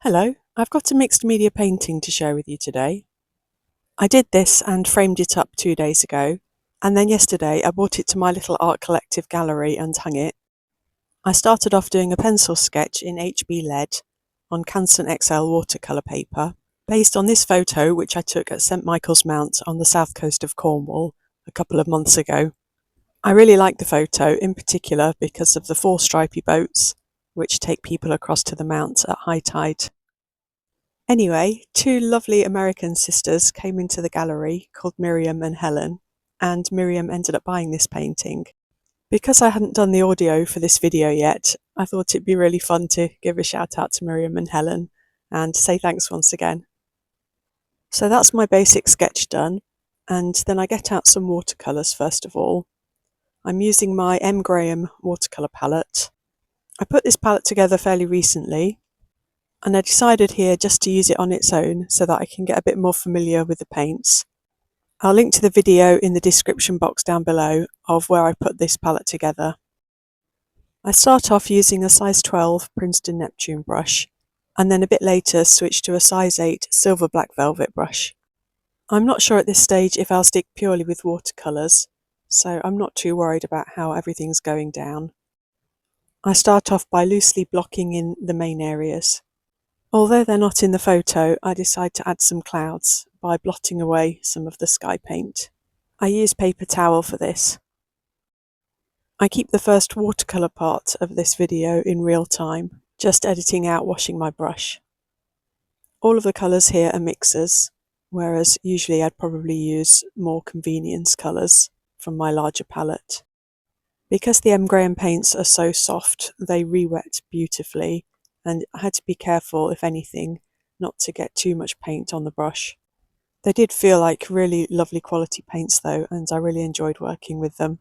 Hello, I've got a mixed media painting to share with you today. I did this and framed it up 2 days ago, and then yesterday I brought it to my little art collective gallery and hung it. I started off doing a pencil sketch in HB lead on Canson XL watercolour paper, based on this photo which I took at St Michael's Mount on the south coast of Cornwall a couple of months ago. I really like the photo, in particular because of the 4 stripy boats which take people across to the mount at high tide. Anyway, 2 lovely American sisters came into the gallery called Miriam and Helen, and Miriam ended up buying this painting. Because I hadn't done the audio for this video yet, I thought it'd be really fun to give a shout out to Miriam and Helen and say thanks once again. So that's my basic sketch done, and then I get out some watercolours first of all. I'm using my M.Graham watercolour palette. I put this palette together fairly recently, and I decided here just to use it on its own so that I can get a bit more familiar with the paints. I'll link to the video in the description box down below of where I put this palette together. I start off using a size 12 Princeton Neptune brush, and then a bit later switch to a size 8 silver black velvet brush. I'm not sure at this stage if I'll stick purely with watercolours, so I'm not too worried about how everything's going down. I start off by loosely blocking in the main areas. Although they're not in the photo, I decide to add some clouds by blotting away some of the sky paint. I use paper towel for this. I keep the first watercolour part of this video in real time, just editing out washing my brush. All of the colours here are mixers, whereas usually I'd probably use more convenience colours from my larger palette. Because the M.Graham paints are so soft, they re-wet beautifully, and I had to be careful, if anything, not to get too much paint on the brush. They did feel like really lovely quality paints though, and I really enjoyed working with them.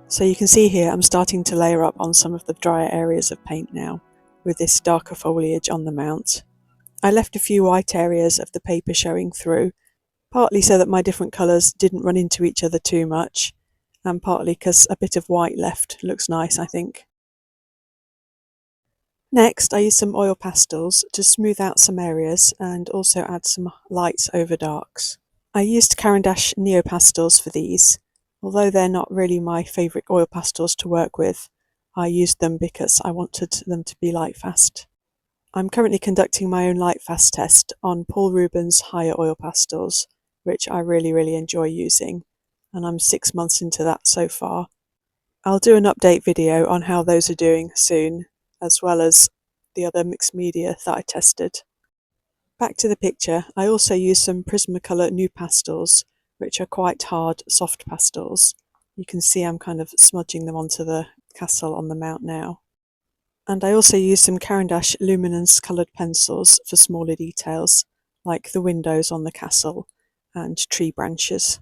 So you can see here I'm starting to layer up on some of the drier areas of paint now, with this darker foliage on the mount. I left a few white areas of the paper showing through, partly so that my different colours didn't run into each other too much, and partly because a bit of white left looks nice, I think. Next, I used some oil pastels to smooth out some areas and also add some lights over darks. I used Caran NuPastels for these. Although they're not really my favourite oil pastels to work with, I used them because I wanted them to be light fast. I'm currently conducting my own light fast test on Paul Rubens' higher oil pastels, which I really enjoy using, and I'm 6 months into that so far. I'll do an update video on how those are doing soon, as well as the other mixed media that I tested. Back to the picture, I also used some Prismacolour NuPastels, which are quite hard, soft pastels. You can see I'm kind of smudging them onto the castle on the mount now. And I also used some Caran Luminance coloured pencils for smaller details, like the windows on the castle and tree branches.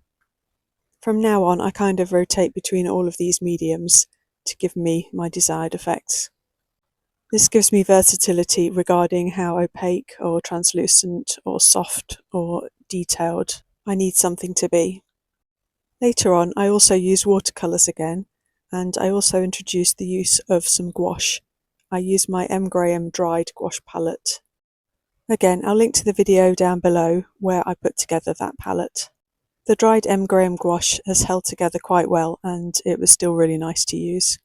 From now on, I kind of rotate between all of these mediums to give me my desired effects. This gives me versatility regarding how opaque or translucent or soft or detailed I need something to be. Later on, I also use watercolours again, and I also introduced the use of some gouache. I use my M.Graham dried gouache palette. Again, I'll link to the video down below where I put together that palette. The dried M.Graham gouache has held together quite well, and it was still really nice to use.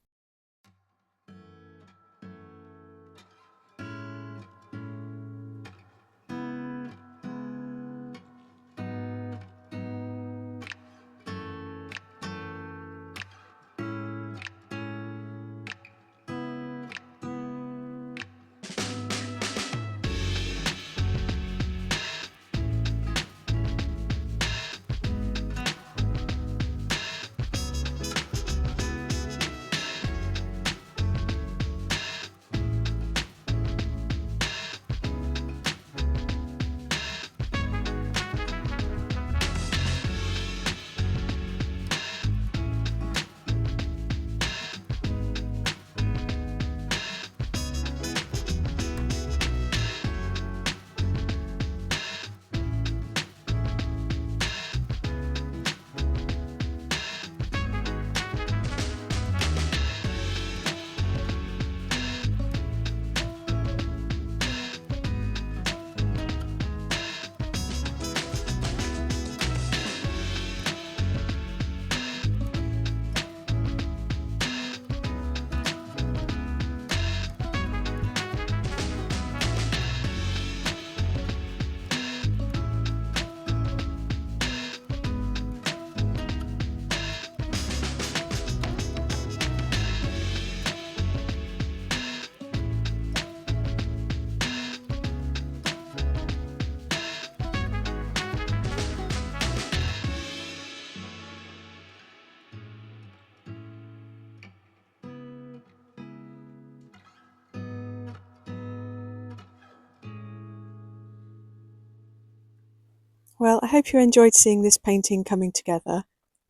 Well, I hope you enjoyed seeing this painting coming together.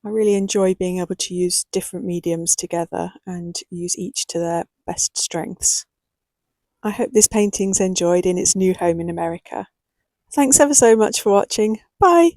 I really enjoy being able to use different mediums together and use each to their best strengths. I hope this painting's enjoyed in its new home in America. Thanks ever so much for watching. Bye!